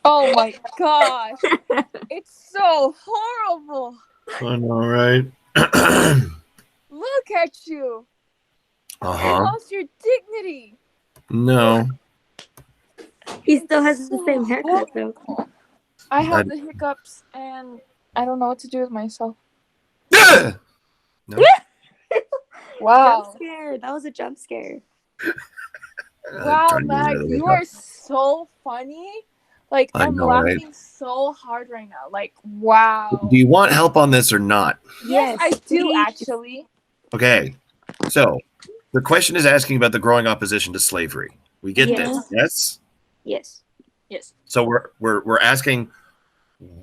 Oh my gosh. It's so horrible. I know, right? Look at you. You Uh-huh. lost your dignity. No. He still has the same haircut, though. I have the hiccups and I don't know what to do with myself. No. Wow. Jump scare. That was a jump scare. Wow, Mac, you are so funny. Like, I'm laughing so hard right now. Like, wow. Do you want help on this or not? Yes, I do, actually. Okay. So, the question is asking about the growing opposition to slavery. We get this, yes? Yes. Yes. So we're asking,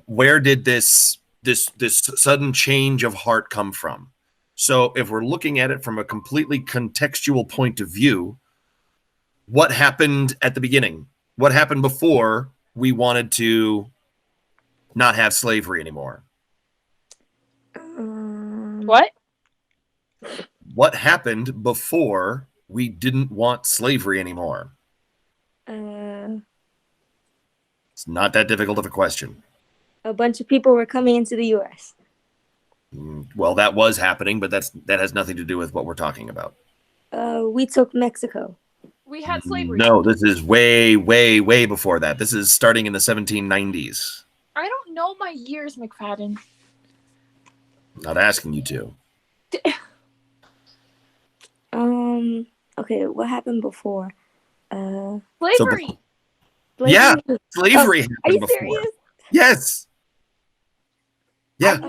where did this sudden change of heart come from? So if we're looking at it from a completely contextual point of view, what happened at the beginning? What happened before we wanted to not have slavery anymore? What? What happened before we didn't want slavery anymore? It's not that difficult of a question. A bunch of people were coming into the U.S. Well, that was happening, but that has nothing to do with what we're talking about. We took Mexico. We had slavery. No, this is way, way, way before that. This is starting in the 1790s. I don't know my years, McFadden. Not asking you to. Okay, what happened before? Slavery. Yeah, slavery happened are you before. Serious? Yes. Yeah.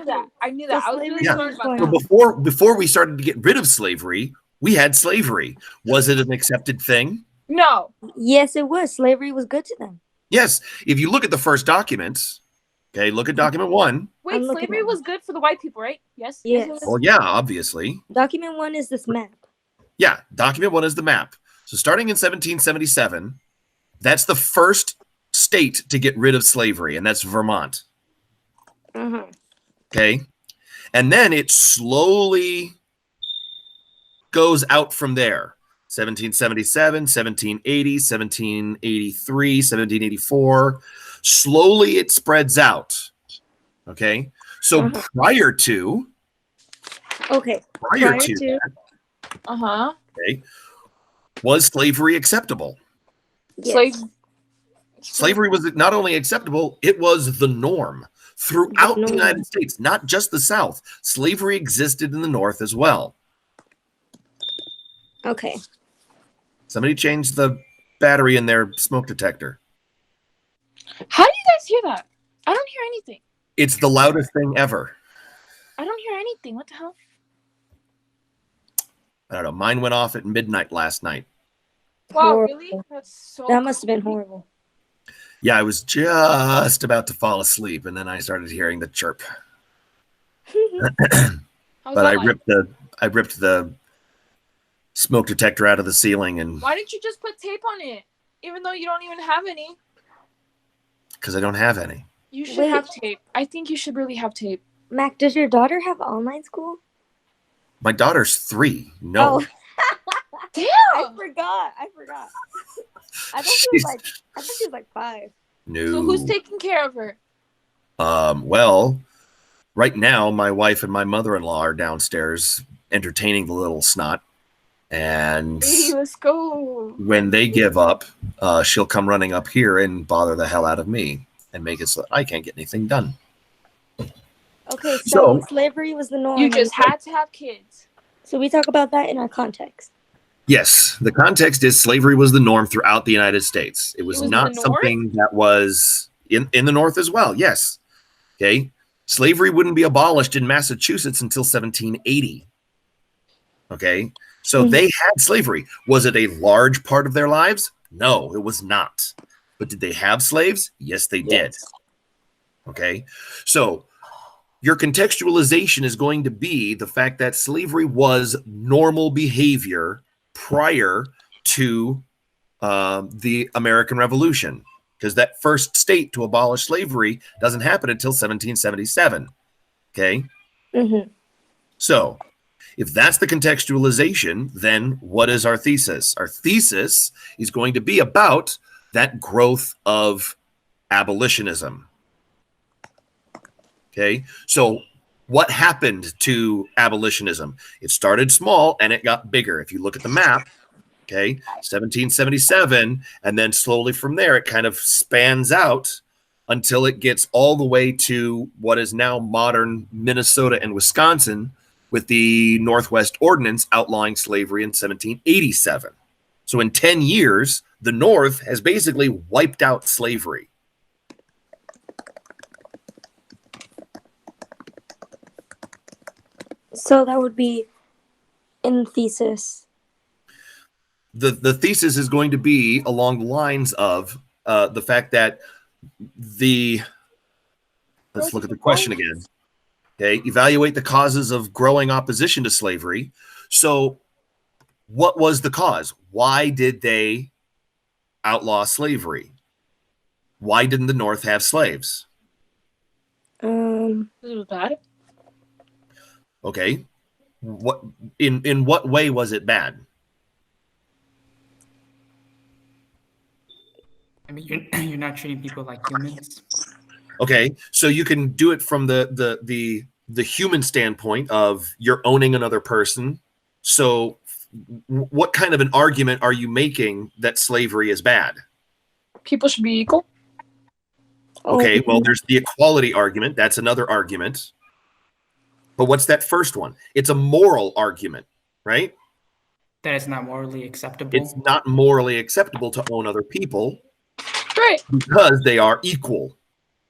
I knew that. I was really sorry about that. So before we started to get rid of slavery, we had slavery. Was it an accepted thing? No. Yes, it was. Slavery was good to them. Yes. If you look at the first documents, okay, look at document 1. Wait, slavery was good for the white people, right? Yes. Yes. Well, yeah, obviously. Document 1 is this map. Yeah, document 1 is the map. So starting in 1777, that's the first state to get rid of slavery, and that's Vermont. Okay. And then it slowly goes out from there. 1777, 1780, 1783, 1784. Slowly it spreads out. Okay. So prior to that, okay, was slavery acceptable? Yes. Slavery was not only acceptable, it was the norm throughout the United States, not just the South. Slavery existed in the North as well. Okay. Somebody changed the battery in their smoke detector. How do you guys hear that? I don't hear anything. It's the loudest thing ever. I don't hear anything. What the hell? I don't know. Mine went off at midnight last night. Wow, really? That's so That must have been horrible. Yeah, I was just about to fall asleep, and then I started hearing the chirp. But I ripped the smoke detector out of the ceiling, and why didn't you just put tape on it, even though you don't even have any? Because I don't have any. You should have tape. I think you should really have tape. Mac, does your daughter have online school? My daughter's 3. No. Oh. Damn! I forgot. I thought she was like 5. No. So who's taking care of her? Well, right now my wife and my mother-in-law are downstairs entertaining the little snot. And hey, let's go. When they give up, she'll come running up here and bother the hell out of me and make it so I can't get anything done. Okay, so slavery was the norm. You just had to have kids. So we talk about that in our context. Yes, the context is slavery was the norm throughout the United States. It was not something that was in the North as well. Yes. Okay. Slavery wouldn't be abolished in Massachusetts until 1780. Okay. So they had slavery. Was it a large part of their lives? No, it was not. But did they have slaves? Yes, they did. Okay. So your contextualization is going to be the fact that slavery was normal behavior prior to the American Revolution, because that first state to abolish slavery doesn't happen until 1777. Okay. So if that's the contextualization, then what is our thesis? Our thesis is going to be about that growth of abolitionism. Okay, so what happened to abolitionism? It started small and it got bigger. If you look at the map, okay, 1777, and then slowly from there, it kind of spans out until it gets all the way to what is now modern Minnesota and Wisconsin with the Northwest Ordinance outlawing slavery in 1787. So in 10 years, the North has basically wiped out slavery. So that would be in the thesis. The thesis is going to be along the lines of the fact that let's look at the question again. Okay, evaluate the causes of growing opposition to slavery. So what was the cause? Why did they outlaw slavery? Why didn't the North have slaves? It was bad. Okay. What in what way was it bad? I mean, you're not treating people like humans. Okay, so you can do it from the human standpoint of you're owning another person. So what kind of an argument are you making that slavery is bad? People should be equal. Okay, well, there's the equality argument. That's another argument. But what's that first one? It's a moral argument, right? That is not morally acceptable. It's not morally acceptable to own other people. Right. Because they are equal.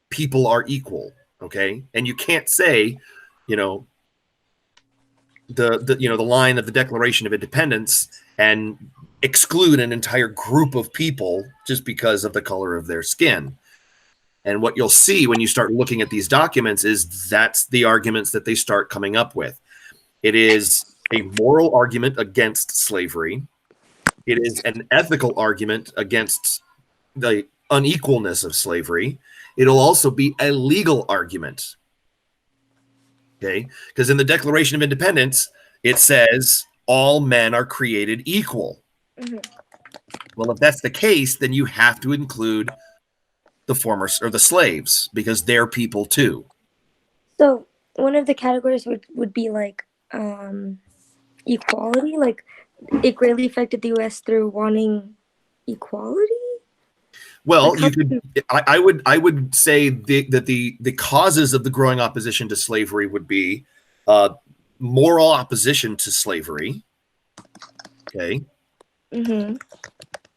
People are equal, okay? And you can't say, the line of the Declaration of Independence and exclude an entire group of people just because of the color of their skin. And what you'll see when you start looking at these documents is that's the arguments that they start coming up with. It is a moral argument against slavery. It is an ethical argument against the unequalness of slavery. It'll also be a legal argument. Okay? Because in the Declaration of Independence, it says all men are created equal. Mm-hmm. Well, if that's the case, then you have to include the former or the slaves because they're people too. So one of the categories would be like equality, like it greatly affected the U.S. through wanting equality. Well, you could. I would say that the causes of the growing opposition to slavery would be moral opposition to slavery. Okay. Mm-hmm.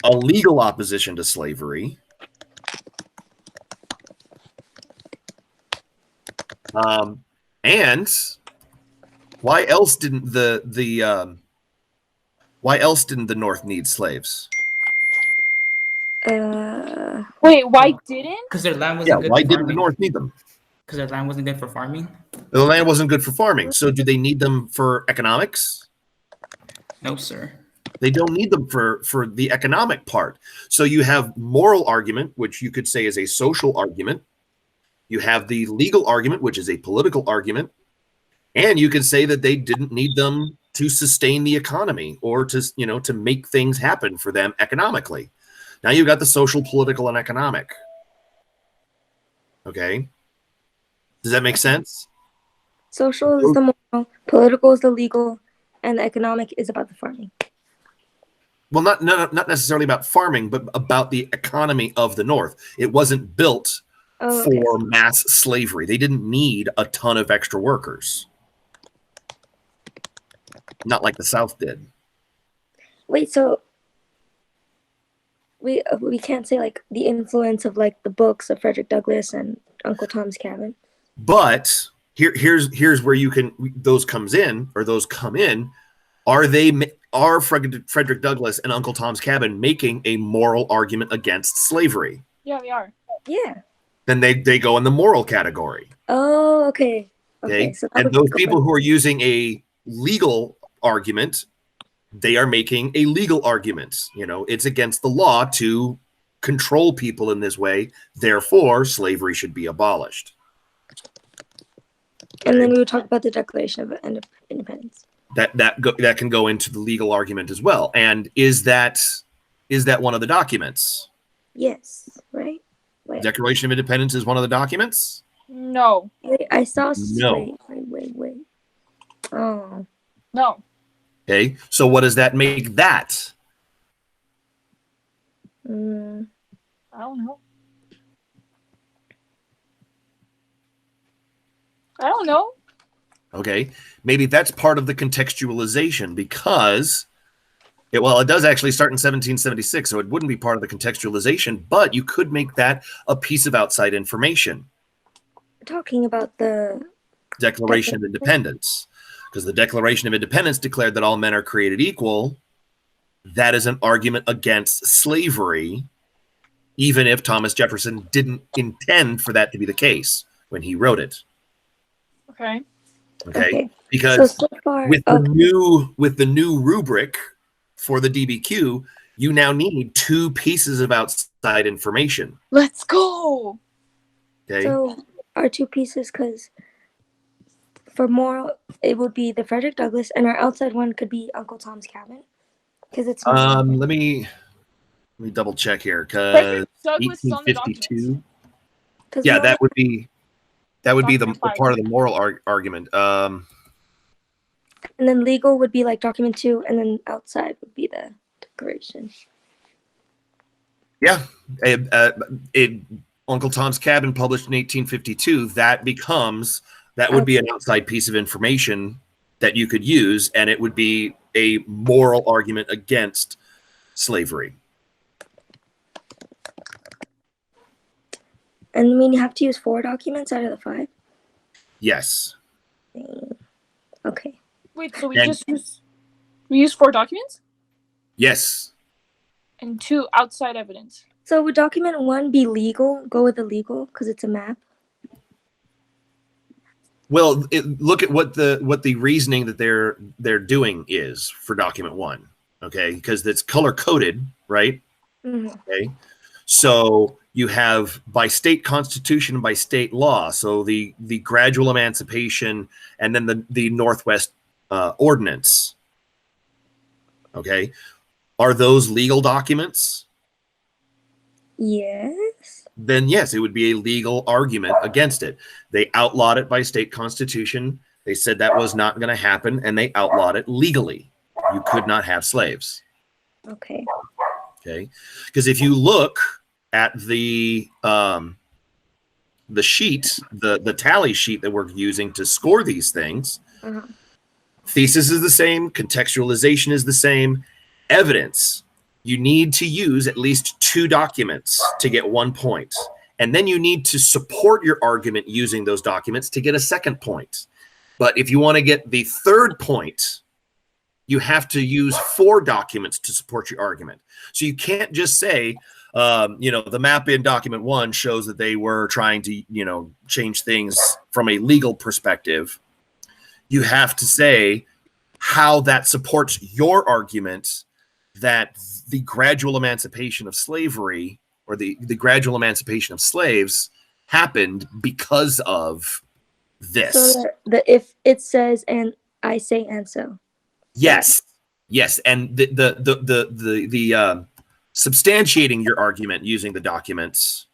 A legal opposition to slavery. And why else didn't the North need slaves? Wait, why didn't? Because their land wasn't good. Why for didn't the farming. North need them? Because their land wasn't good for farming. The land wasn't good for farming. So do they need them for economics? No, sir. They don't need them for the economic part. So you have moral argument, which you could say is a social argument. You have the legal argument, which is a political argument. And you could say that they didn't need them to sustain the economy or to make things happen for them economically. Now you've got the social, political, and economic. Okay. Does that make sense? Social is the moral, political is the legal, and the economic is about the farming. Well, not necessarily about farming, but about the economy of the North. It wasn't built for mass slavery. They didn't need a ton of extra workers. Not like the South did. Wait, so we can't say like the influence of like the books of Frederick Douglass and Uncle Tom's Cabin. But here's where those come in. Are Frederick Douglass and Uncle Tom's Cabin making a moral argument against slavery? Yeah, they are. Yeah. Then they go in the moral category. Oh, okay. Okay. So and those people who are using a legal argument, they are making a legal argument. It's against the law to control people in this way. Therefore, slavery should be abolished. And then we would talk about the Declaration of Independence. That can go into the legal argument as well. And is that one of the documents? Yes, right? Wait. Declaration of Independence is one of the documents? No. Wait, I saw. No. Wait. Oh. No. Okay, so what does that make that? I don't know. I don't know. Okay, maybe that's part of the contextualization because it does actually start in 1776, so it wouldn't be part of the contextualization, but you could make that a piece of outside information. We're talking about the Declaration of Independence, because the Declaration of Independence declared that all men are created equal. That is an argument against slavery, even if Thomas Jefferson didn't intend for that to be the case when he wrote it. Okay. Because so far, with the new rubric for the DBQ, you now need 2 pieces of outside information. Let's go. Okay. So our 2 pieces, because for moral, it would be the Frederick Douglass, and our outside one could be Uncle Tom's Cabin, because it's. Let me double check here, because 1852. Yeah, that would be the part of the moral argument. And then legal would be like document 2, and then outside would be the Declaration. Yeah, Uncle Tom's Cabin, published in 1852. That would be an outside piece of information that you could use, and it would be a moral argument against slavery. And we have to use 4 documents out of the 5? Yes. Okay. Wait, so we use 4 documents? Yes. And 2 outside evidence. So would document 1 be legal? Go with the legal because it's a map? Well, look at what the reasoning that they're doing is for document 1, okay? Because it's color coded, right? Mm-hmm. Okay. So you have by state constitution and by state law. So the gradual emancipation and then the Northwest Ordinance. Okay. Are those legal documents? Yes. Then yes, it would be a legal argument against it. They outlawed it by state constitution. They said that was not going to happen, and they outlawed it legally. You could not have slaves. Okay. Okay. Because if you look at the sheet, the tally sheet that we're using to score these things, thesis is the same, contextualization is the same, evidence, you need to use at least 2 documents to get 1 point. And then you need to support your argument using those documents to get a 2nd point. But if you want to get the 3rd point, you have to use 4 documents to support your argument. So you can't just say, the map in document 1 shows that they were trying to, change things from a legal perspective. You have to say how that supports your argument that the gradual emancipation of slavery or the gradual emancipation of slaves happened because of this. So if it says, and I say, and so. Yes. Yes. And the substantiating your argument using the documents,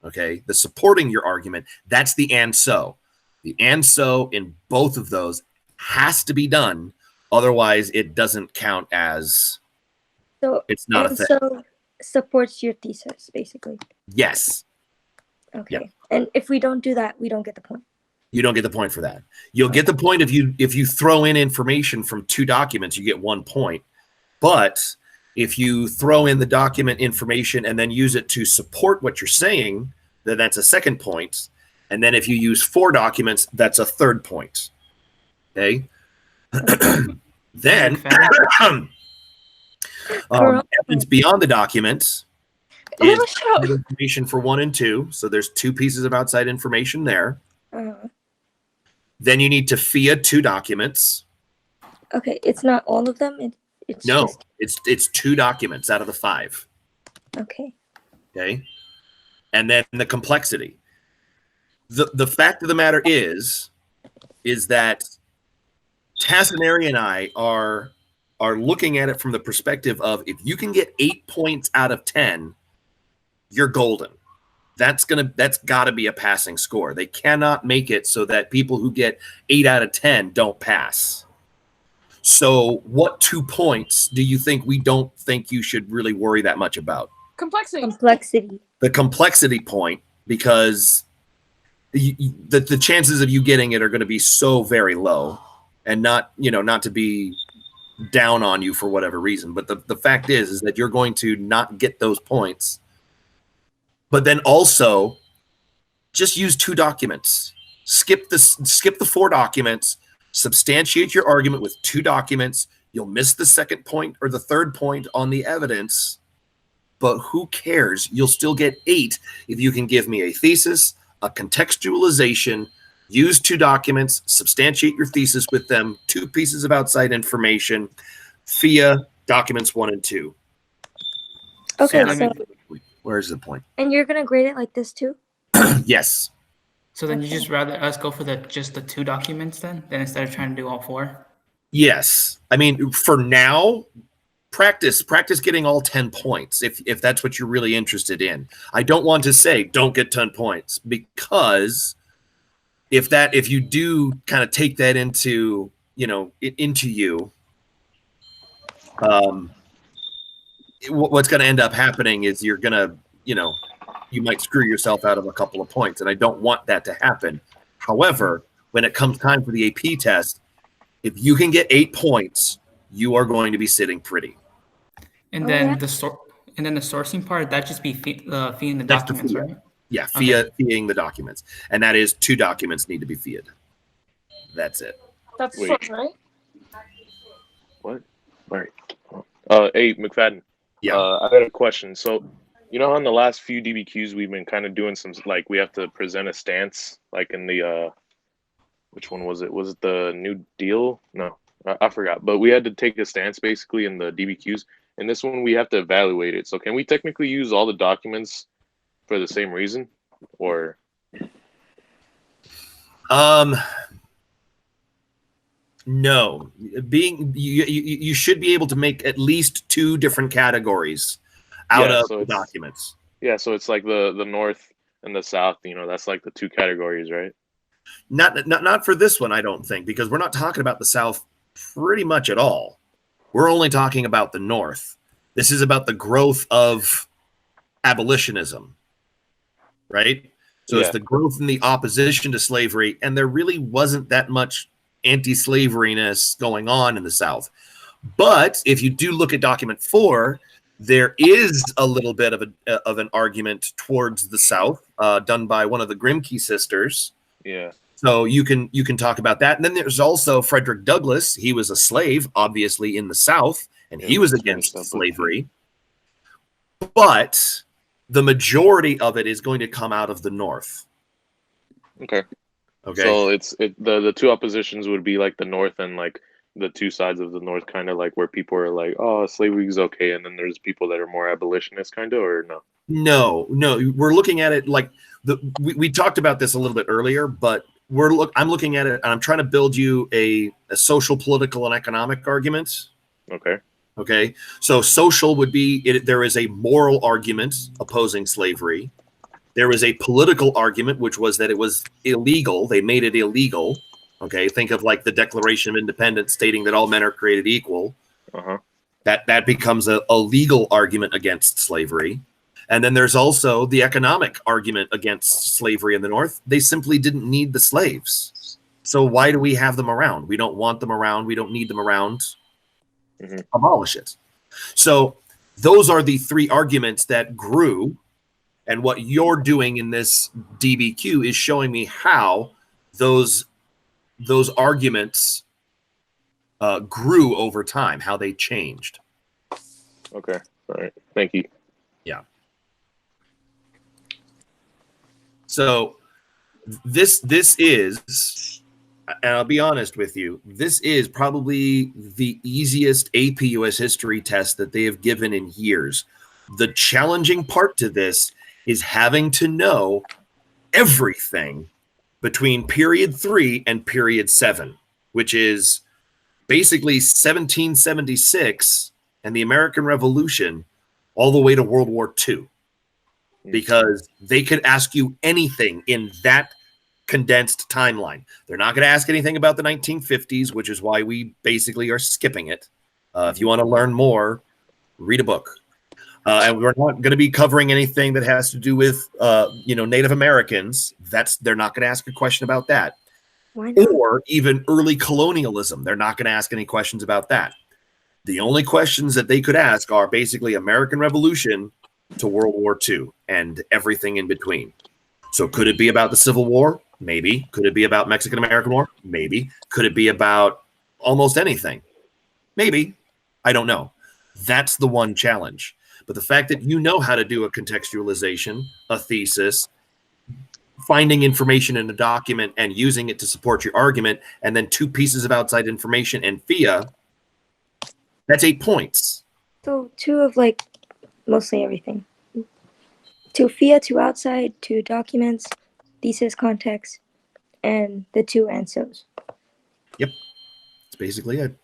okay, the supporting your argument, that's the and so. The and so in both of those has to be done. Otherwise, it doesn't count as, so it's not a thing. So supports your thesis, basically. Yes. Okay. Yep. And if we don't do that, we don't get the point. You don't get the point for that. You'll get the point if you throw in information from 2 documents, you get 1 point. But if you throw in the document information and then use it to support what you're saying, then that's a 2nd point. And then if you use 4 documents, that's a 3rd point. Okay. Then evidence beyond the documents is information for 1 and 2. So there's 2 pieces of outside information there. Then you need to FIA 2 documents. Okay, it's not all of them. It's 2 documents out of the 5. Okay. Okay. And then the complexity. The fact of the matter is that Tassinari and I are looking at it from the perspective of if you can get 8 points out of 10, you're golden. That's got to be a passing score. They cannot make it so that people who get 8 out of 10 don't pass. So what 2 points do you think we don't think you should really worry that much about? Complexity. The complexity point, because the chances of you getting it are going to be so very low, and not to be down on you for whatever reason. But the fact is that you're going to not get those points. But then also just use 2 documents. Skip the 4 documents. Substantiate your argument with 2 documents. You'll miss the second point or the third point on the evidence, but who cares? You'll still get 8 if you can give me a thesis, a contextualization, use 2 documents, substantiate your thesis with them, 2 pieces of outside information, via documents 1 and 2. Okay, so where's the point? And you're gonna grade it like this too? Yes. So then you just rather us go for just the 2 documents then instead of trying to do all 4? Yes. I mean, for now, practice getting all 10 points if that's what you're really interested in. I don't want to say don't get 10 points, because if you do kind of take that into you, what's going to end up happening is you're going to, you might screw yourself out of a couple of points, and I don't want that to happen. However, when it comes time for the AP test, if you can get 8 points, you are going to be sitting pretty. And then the sourcing part, that just be feeding the documents, right? Yeah, feeing the documents, and that is 2 documents need to be feed. That's it. That's source, right? What? All right. Hey, McFadden. Yeah. I got a question. So, on the last few DBQs, we've been kind of doing some, like, we have to present a stance, like in the, which one was it? Was it the New Deal? No, I forgot. But we had to take a stance basically in the DBQs. And this one, we have to evaluate it. So can we technically use all the documents for the same reason, or? No. You should be able to make at least 2 different categories out of the documents. Yeah, so it's like the North and the South. That's like the 2 categories, right? Not for this one, I don't think, because we're not talking about the South pretty much at all. We're only talking about the North. This is about the growth of abolitionism, right? So it's the growth in the opposition to slavery, and there really wasn't that much anti-slaveriness going on in the South. But if you do look at document 4, there is a little bit of an argument towards the South, done by one of the Grimke sisters. Yeah. So you can talk about that. And then there's also Frederick Douglass. He was a slave, obviously, in the South, and he was against slavery. But the majority of it is going to come out of the North. Okay. So the 2 oppositions would be like the North and like the 2 sides of the North, kind of like where people are like, oh, slavery is okay, and then there's people that are more abolitionist, kind of, or no? No. We're looking at it like we talked about this a little bit earlier, but I'm looking at it and I'm trying to build you a social, political, and economic argument. Okay. So social would be there is a moral argument opposing slavery. There is a political argument, which was that it was illegal. They made it illegal. Okay. Think of like the Declaration of Independence stating that all men are created equal. That becomes a legal argument against slavery. And then there's also the economic argument against slavery in the North. They simply didn't need the slaves. So why do we have them around? We don't want them around. We don't need them around. Abolish it. So those are the 3 arguments that grew. And what you're doing in this DBQ is showing me how those arguments grew over time, how they changed. Okay. All right. Thank you. Yeah. So this is, and I'll be honest with you, this is probably the easiest AP US history test that they have given in years. The challenging part to this is having to know everything between period 3 and period 7, which is basically 1776 and the American Revolution all the way to World War II. because they could ask you anything in that condensed timeline. They're not going to ask anything about the 1950s, which is why we basically are skipping it. If you want to learn more, read a book. And we're not going to be covering anything that has to do with, Native Americans. They're not going to ask a question about that. Why not? Or even early colonialism. They're not going to ask any questions about that. The only questions that they could ask are basically American Revolution to World War II and everything in between. So could it be about the Civil War? Maybe. Could it be about Mexican-American War? Maybe. Could it be about almost anything? Maybe. I don't know. That's the one challenge. But the fact that you know how to do a contextualization, a thesis, finding information in a document and using it to support your argument, and then 2 pieces of outside information and FIA, that's 8 points. So 2 of like mostly everything. 2 FIA, 2 outside, 2 documents, thesis, context, and the 2 ANSOs. Yep. That's basically it.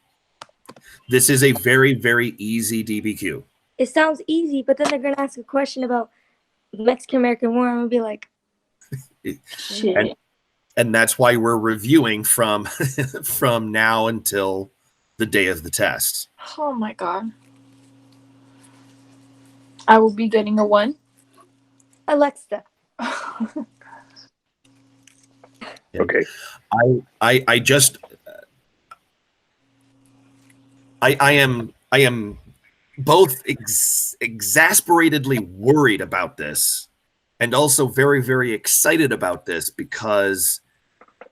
This is a very, very easy DBQ. It sounds easy, but then they're going to ask a question about the Mexican-American War, and I'm going to be like, shit. And that's why we're reviewing from now until the day of the test. Oh my god. I will be getting a 1. Alexa. Okay. I am both exasperatedly worried about this and also very, very excited about this, because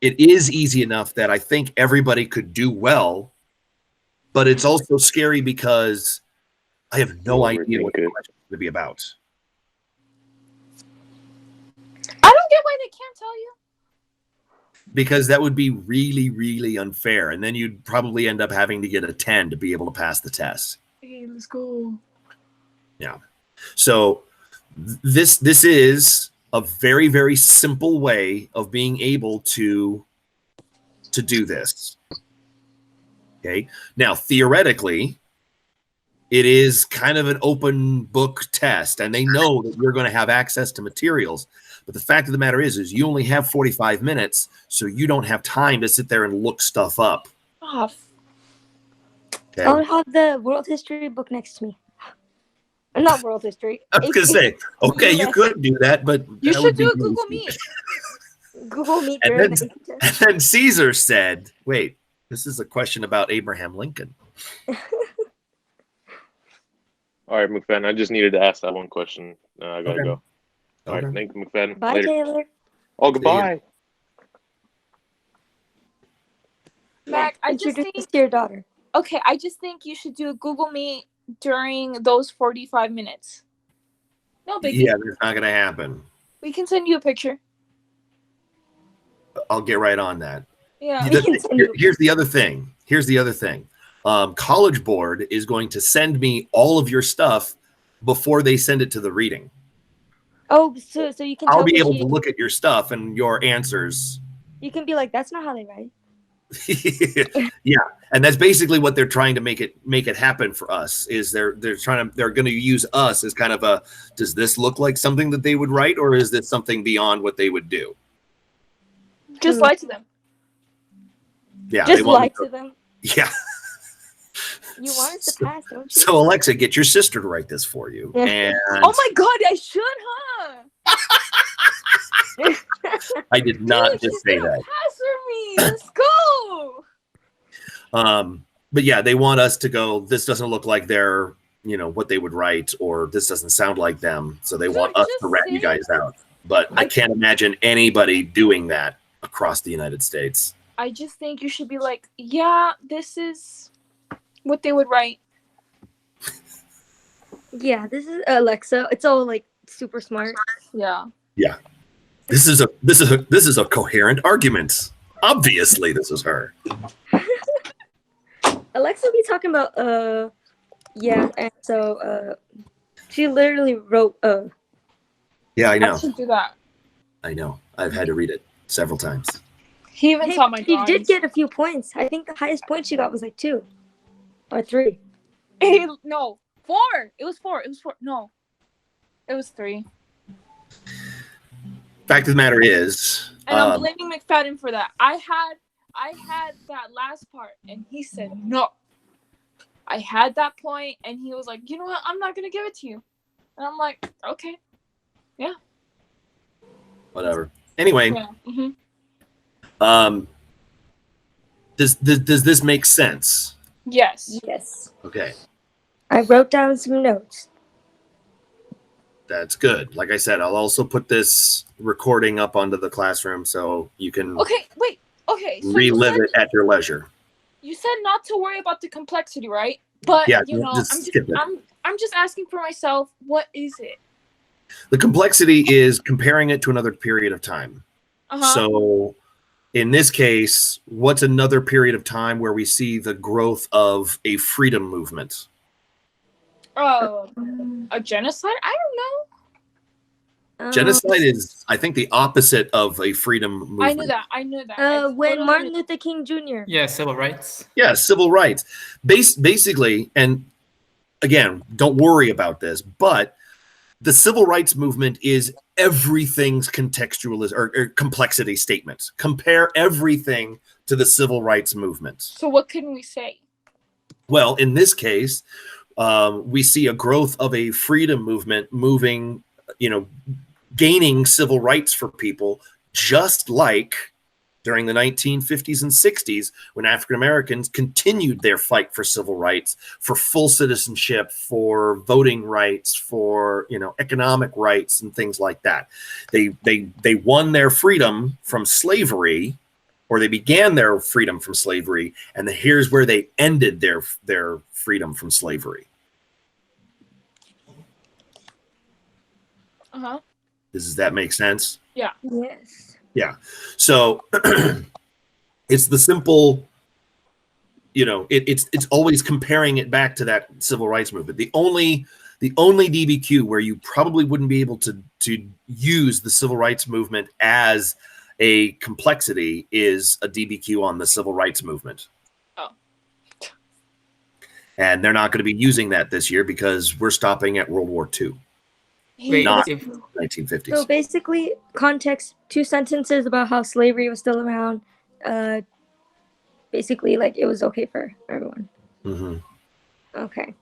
it is easy enough that I think everybody could do well, but it's also scary because I have no idea what the question is going to be about. I don't get why they can't tell you. Because that would be really, really unfair. And then you'd probably end up having to get a 10 to be able to pass the test. Hey, let's go. Yeah. So this is a very, very simple way of being able to do this. Okay. Now, theoretically, it is kind of an open book test, and they know that you're going to have access to materials. But the fact of the matter is you only have 45 minutes, so you don't have time to sit there and look stuff up. Oh, Okay? I'll have the world history book next to me. Not world history. I was going to say, okay, you could do that, but you that should would be do a really Google stupid. Meet. Google Meet And during then, the and then Caesar said, wait, this is a question about Abraham Lincoln. All right, McFadden, I just needed to ask that one question. I gotta go. All right, thank you, McFadden. Bye, Later. Taylor. Oh, goodbye. Mac, I just Introduce think to your daughter. Okay, I just think you should do a Google Meet during those 45 minutes. No biggie. Yeah, that's not going to happen. We can send you a picture. I'll get right on that. Yeah. Here's the other thing. College Board is going to send me all of your stuff before they send it to the reading. Oh, so you can. I'll be able to look at your stuff and your answers. You can be like, that's not how they write. Yeah, and that's basically what they're trying to make it happen for us. Is they're going to use us as kind of a, does this look like something that they would write, or is this something beyond what they would do? Just lie to them. Yeah, just lie to them. Yeah. You want us to pass, don't you? So Alexa, get your sister to write this for you. And oh my god, I should, huh? I did not just say that. Pass for me. Let's go. But yeah, they want us to go, this doesn't look like they're, what they would write, or this doesn't sound like them. So they want us to rat you guys out. But I can't imagine anybody doing that across the United States. I just think you should be like, yeah, this is what they would write. Yeah, this is Alexa. It's all like super smart. Yeah. Yeah. This is a coherent argument. Obviously, this is her. Alexa will be talking about yeah, and so she literally wrote Yeah, I know. I should do that. I know. I've had to read it several times. He even saw my drawings. She did get a few points. I think the highest point she got was like 2 or 3. No, 4. It was 4. No, it was 3. Fact of the matter is, and I'm blaming McFadden for that. I had that last part, and he said no. I had that point, and he was like, "You know what? I'm not gonna give it to you." And I'm like, "Okay, yeah, whatever." Anyway, yeah. does this make sense? Yes. Yes. Okay. I wrote down some notes. That's good. Like I said, I'll also put this recording up onto the classroom so you can Okay, wait. Okay, so relive it at your leisure. You said not to worry about the complexity, right? But yeah, you know, just skip it. I'm just asking for myself, what is it? The complexity is comparing it to another period of time. So in this case, what's another period of time where we see the growth of a freedom movement? A genocide? I don't know. Genocide is, I think, the opposite of a freedom movement. I knew that. When Martin Luther King Jr. Yeah, civil rights. Yeah, civil rights. Basically, and again, don't worry about this, but the civil rights movement is everything's contextual or complexity statement. Compare everything to the civil rights movement. So what can we say? Well, in this case, we see a growth of a freedom movement moving, gaining civil rights for people, just like during the 1950s and 60s when African Americans continued their fight for civil rights, for full citizenship, for voting rights, for economic rights and things like that. They won their freedom from slavery, or they began their freedom from slavery, and here's where they ended their freedom from slavery. Does that make sense? Yeah. Yes. Yeah. So it's the simple, it's always comparing it back to that civil rights movement. The only DBQ where you probably wouldn't be able to use the civil rights movement as a complexity is a DBQ on the civil rights movement. Oh. And they're not going to be using that this year because we're stopping at World War II. Wait, not 1950s. So basically, context, 2 sentences about how slavery was still around. Basically, like, it was okay for everyone. Okay.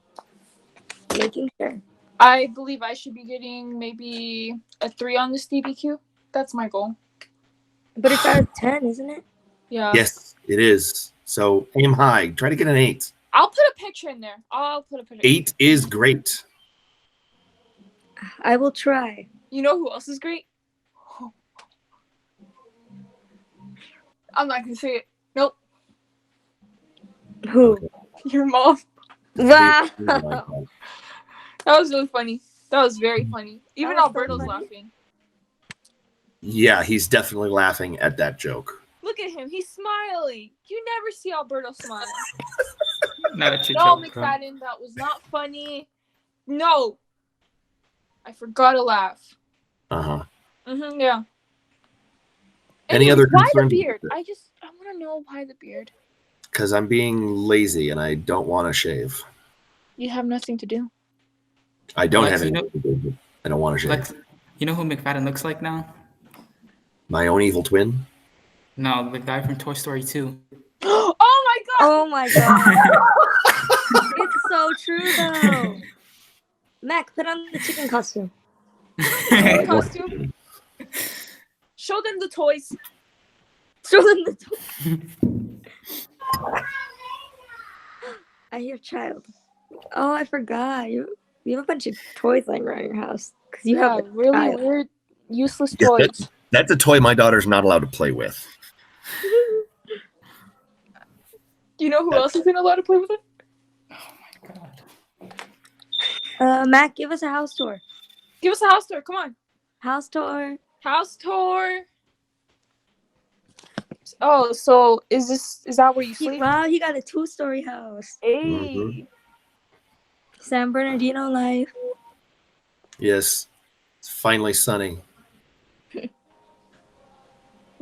Making sure. I believe I should be getting maybe a 3 on this DBQ. That's my goal. But it's out of 10, isn't it? Yeah. Yes, it is. So aim high. Try to get an 8. I'll put a picture in there. I'll put a picture. 8 is great. I will try. You know who else is great? I'm not gonna say it. Nope. Who? Your mom. Wow. That was really funny. That was very funny. Even Alberto's laughing. Yeah, he's definitely laughing at that joke. Look at him. He's smiling. You never see Alberto smile. Not at your No, joke, McFadden, that was not funny. No. I forgot to laugh. Yeah. Any other why concerns? the beard? I want to know why the beard. Because I'm being lazy and I don't want to shave. You have nothing to do. I don't have anything to do, but I don't want to shave. You know who McFadden looks like now? My own evil twin? No, the guy from Toy Story 2. Oh my god! Oh my god. It's so true though. Mac, put on the chicken costume. Costume. Show them the toys. Show them the toys. I hear child. Oh, I forgot. You have a bunch of toys lying around your house because you have really child. Weird, useless toys. That's a toy my daughter's not allowed to play with. You know who else isn't allowed to play with it? Oh my god. Mac, give us a house tour. Give us a house tour. Come on. House tour. House tour. Oh, so is that where you sleep? Wow, he got a 2-story house. Hey. San Bernardino life. Yes. It's finally sunny.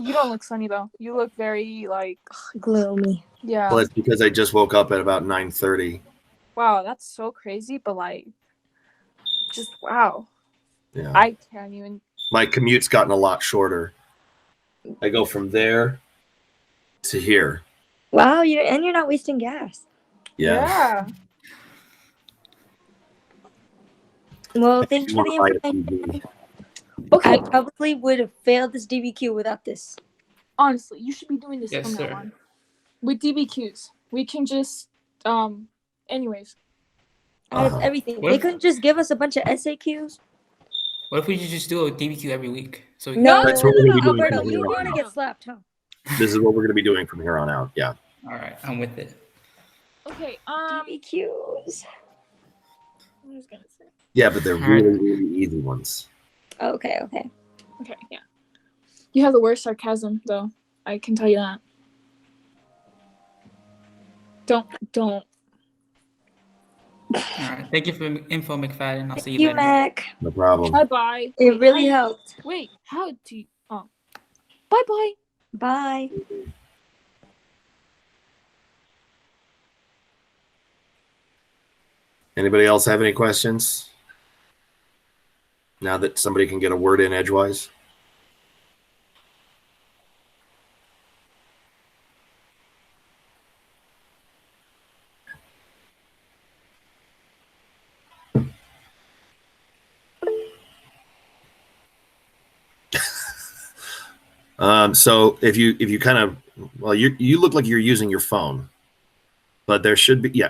You don't look sunny though. You look very gloomy. Yeah. Well, it's because I just woke up at about 9:30. Wow, that's so crazy, but just wow. Yeah. I can't even. My commute's gotten a lot shorter. I go from there to here. Wow, you're not wasting gas. Yeah. Well, thanks for the information. Okay. I probably would have failed this DBQ without this. Honestly, you should be doing this Yes, from sir. now on. With DBQs. We can just anyways. Out of everything. What They if- couldn't just give us a bunch of SAQs? What if we just do a DBQ every week? So we No, That's what we're gonna be doing Alberto, from you here on want to out. get slapped, huh? This is what we're going to be doing from here on out. Yeah. All right, I'm with it. Okay, DBQs. I was gonna say. Yeah, but they're All right. really, really easy ones. Okay. Okay, yeah. You have the worst sarcasm though. I can tell you that. Don't. All right. Thank you for the info, McFadden. I'll see you You, later. Mac. No problem. Bye-bye. It really helped. Wait, how do you bye-bye. Bye. Anybody else have any questions? Now that somebody can get a word in edgewise. So if you kind of, well, you look like you're using your phone, but there should be, yeah.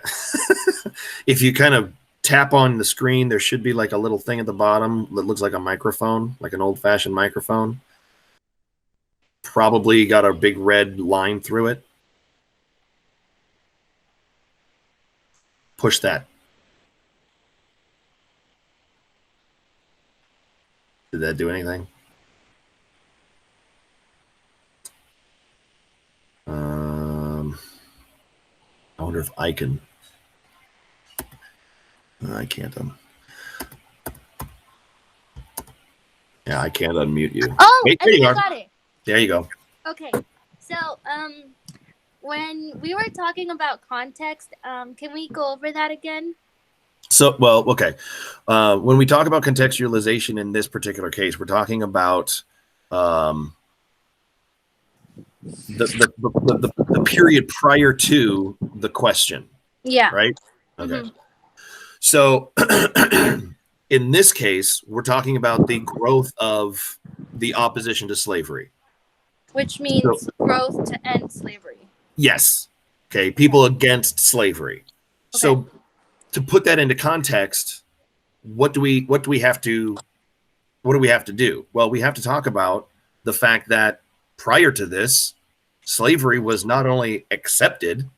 If you kind of tap on the screen, there should be like a little thing at the bottom that looks like a microphone, like an old-fashioned microphone. Probably got a big red line through it. Push that. Did that do anything? I wonder if I can. I can't. Yeah, I can't unmute you. Oh, Hey, I there think you I are. got it. There you go. Okay, so when we were talking about context, can we go over that again? So, well, okay. When we talk about contextualization in this particular case, we're talking about the period prior to the question, Yeah. right? Okay. So, in this case, we're talking about the growth of the opposition to slavery. Which means growth to end slavery. Yes. Okay. People against slavery. Okay. So, to put that into context, what do we have to do? Well, we have to talk about the fact that prior to this, slavery was not only accepted,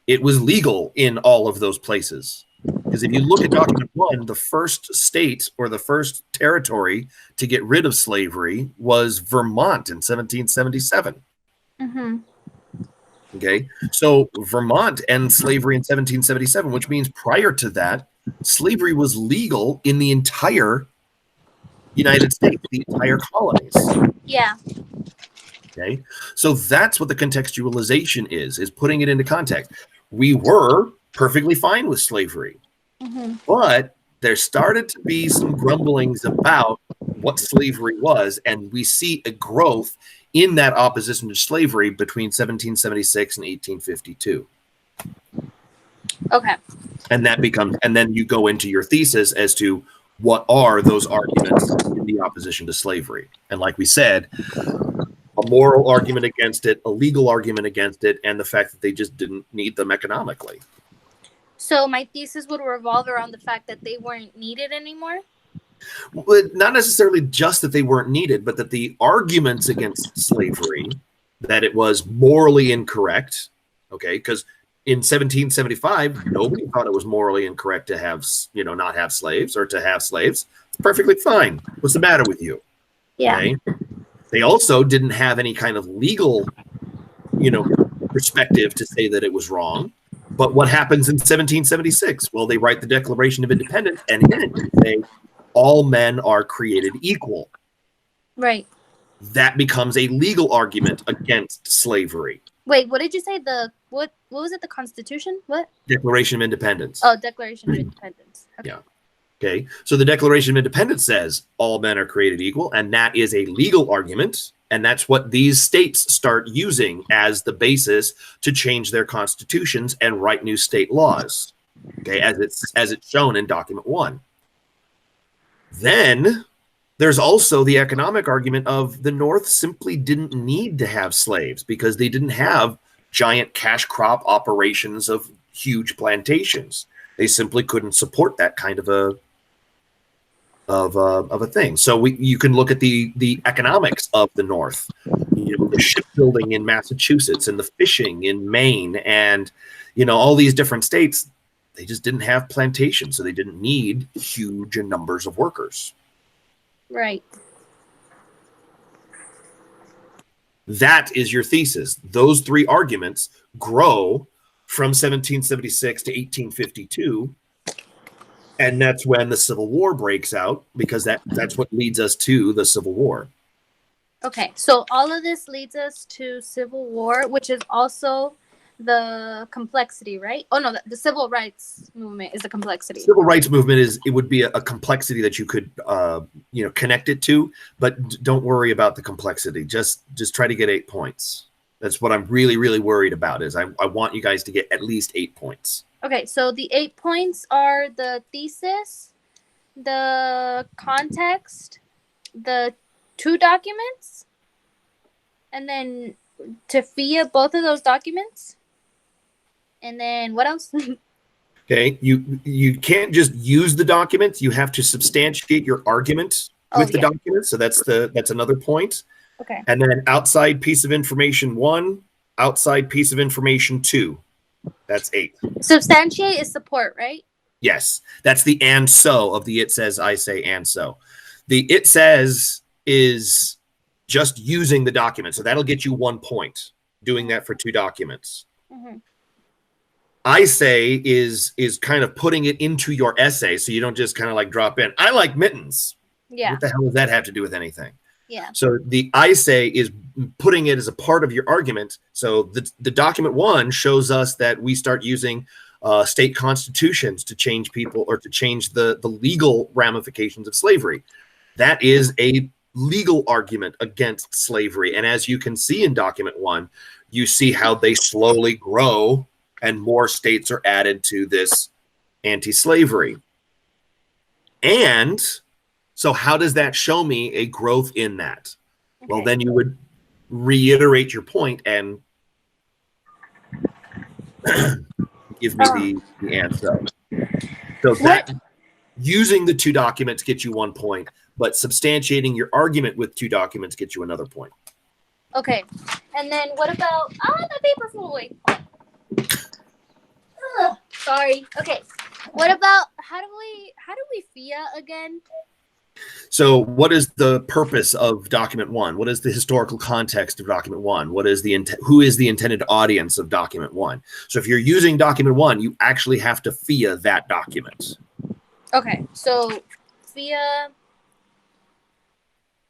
it was legal in all of those places. Because if you look at document 1, the first state or the first territory to get rid of slavery was Vermont in 1777. Okay, so Vermont ends slavery in 1777, which means prior to that, slavery was legal in the entire United States, the entire colonies. Yeah. Okay, so that's what the contextualization is putting it into context. We were perfectly fine with slavery, but there started to be some grumblings about what slavery was, and we see a growth in that opposition to slavery between 1776 and 1852. Okay. And that becomes, and then you go into your thesis as to what are those arguments in the opposition to slavery. And like we said, a moral argument against it, a legal argument against it, and the fact that they just didn't need them economically. So my thesis would revolve around the fact that they weren't needed anymore? Well, not necessarily just that they weren't needed, but that the arguments against slavery, that it was morally incorrect, okay, because in 1775, nobody thought it was morally incorrect to have, not have slaves or to have slaves. It's perfectly fine. What's the matter with you? Yeah. Okay? They also didn't have any kind of legal, perspective to say that it was wrong. But what happens in 1776? Well, they write the Declaration of Independence, and in it they say all men are created equal. Right. That becomes a legal argument against slavery. Wait, what did you say? What was it? The Constitution? What? Declaration of Independence. Oh, Declaration of Independence. Okay. Yeah. Okay, so the Declaration of Independence says all men are created equal, and that is a legal argument, and that's what these states start using as the basis to change their constitutions and write new state laws. Okay, as it's shown in Document 1. Then there's also the economic argument of the North simply didn't need to have slaves because they didn't have giant cash crop operations of huge plantations. They simply couldn't support that kind of a thing. So you can look at the economics of the North, the shipbuilding in Massachusetts and the fishing in Maine, and all these different states. They just didn't have plantations, so they didn't need huge numbers of workers. Right. That is your thesis. Those three arguments grow from 1776 to 1852. And that's when the Civil War breaks out, because that's what leads us to the Civil War. Okay, so all of this leads us to Civil War, which is also the complexity, right? Oh no, the Civil Rights Movement is the complexity. Civil Rights Movement would be a complexity that you could connect it to, but don't worry about the complexity. Just try to get 8 points. That's what I'm really, really worried about. Is I want you guys to get at least 8 points. Okay, so the 8 points are the thesis, the context, the 2 documents, and then to FIA both of those documents. And then what else? Okay, you can't just use the documents. You have to substantiate your argument with the document. So that's another point. Okay. And then outside piece of information 1, outside piece of information 2. That's 8. Substantiate is support, right? Yes, that's the and so of the it says, I say, and so. The it says is just using the document. So that'll get you 1 point, doing that for 2 documents. Mm-hmm. I say is kind of putting it into your essay, so you don't just kind of like drop in, I like mittens. Yeah. What the hell does that have to do with anything? Yeah. So the I say is putting it as a part of your argument. So the document 1 shows us that we start using state constitutions to change people or to change the legal ramifications of slavery. That is a legal argument against slavery. And as you can see in document 1, you see how they slowly grow and more states are added to this anti-slavery. And so how does that show me a growth in that? Okay. Well, then you would reiterate your point and give me the answer. So that using the 2 documents gets you 1 point, but substantiating your argument with 2 documents gets you another point. Okay. And then what about the paper flew away. Sorry. Okay. What about how do we FIA again? So what is the purpose of document 1? What is the historical context of document 1? What is who is the intended audience of document 1? So if you're using document 1, you actually have to FIA that document. Okay. So FIA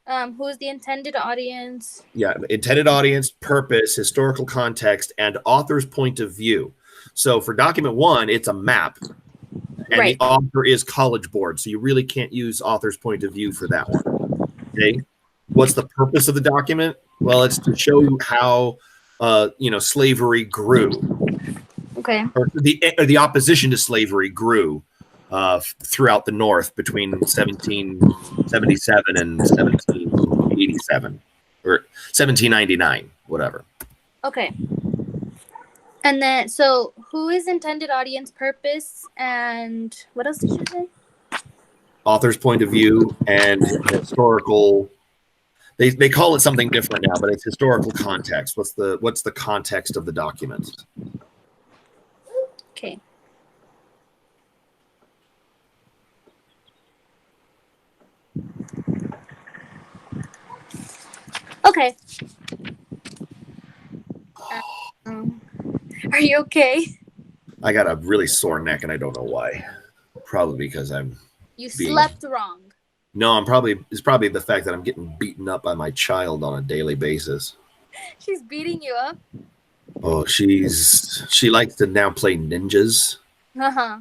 who is the intended audience? Yeah, intended audience, purpose, historical context, and author's point of view. So for document 1, it's a map. And right. The author is College Board, so you really can't use author's point of view for that one. Okay, what's the purpose of the document? Well, it's to show you how slavery grew. Okay. Or the opposition to slavery grew throughout the North between 1777 and 1787 or 1799, whatever. Okay. And then, so who is intended audience, purpose, and what else did you say? Author's point of view and historical. They call it something different now, but it's historical context. What's the context of the document? Okay. Okay. Are you okay? I got a really sore neck, and I don't know why. Probably because You slept wrong. No, it's probably the fact that I'm getting beaten up by my child on a daily basis. She's beating you up? Oh, she likes to now play ninjas. Uh-huh.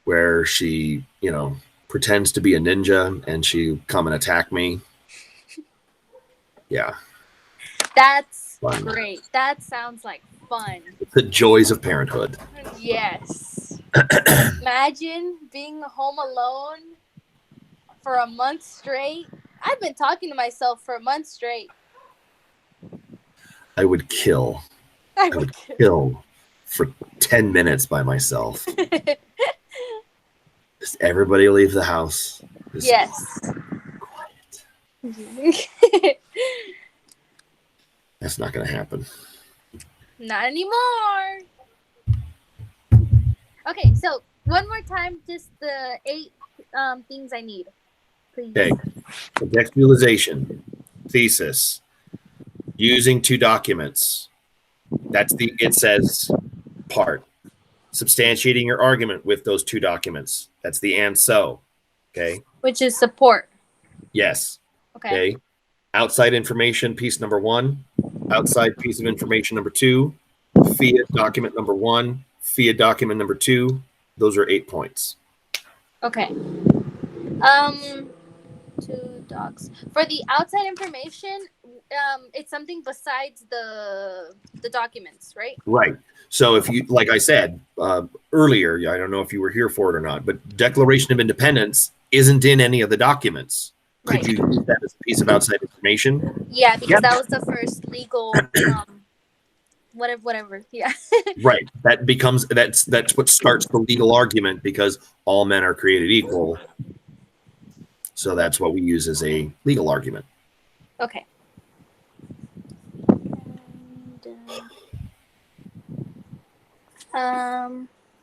Where she, pretends to be a ninja and she come and attack me. Yeah. That's Fun. great. That sounds like fun. The joys of parenthood. Yes. Imagine being home alone for a month straight. I've been talking to myself for a month straight. I would kill. I would kill for 10 minutes by myself. Just everybody leave the house. Just Yes. quiet. That's not going to happen. Not anymore. Okay, so one more time, just the 8 things I need, please. Okay. Contextualization, thesis, using 2 documents. It says part. Substantiating your argument with those 2 documents. That's the and so. Okay. Which is support. Yes. Okay. Outside information, piece number 1. Outside piece of information number 2. Fiat document number 1. Fiat document number 2. Those are 8 points. Okay. 2 docs. For the outside information, it's something besides the documents, right? Right. So if you, like I said earlier, I don't know if you were here for it or not, but Declaration of Independence isn't in any of the documents. Could Right. you use that as a piece of outside information? Yeah, because that was the first legal whatever. Yeah. Right. That's what starts the legal argument, because all men are created equal. So that's what we use as a legal argument. Okay.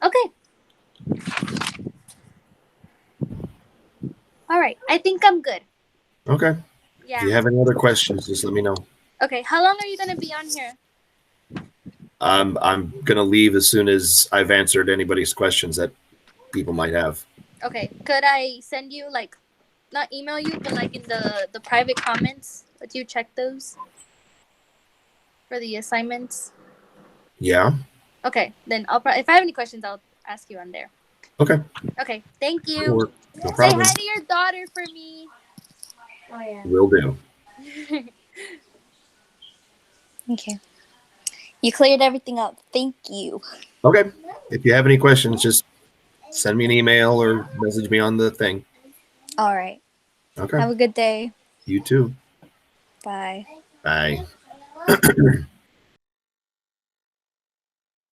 Okay. All right. I think I'm good. Okay. Yeah. If you have any other questions, just let me know. Okay. How long are you gonna be on here? I'm gonna leave as soon as I've answered anybody's questions that people might have. Okay. Could I send you, like, not email you, but like in the private comments? Would you check those for the assignments? Yeah. Okay. Then if I have any questions, I'll ask you on there. Okay. Okay. Thank you. Sure. No Say problem. hi to your daughter for me. Oh yeah. Will do. Okay. You cleared everything up. Thank you. Okay. If you have any questions, just send me an email or message me on the thing. All right. Okay. Have a good day. You too. Bye. Bye.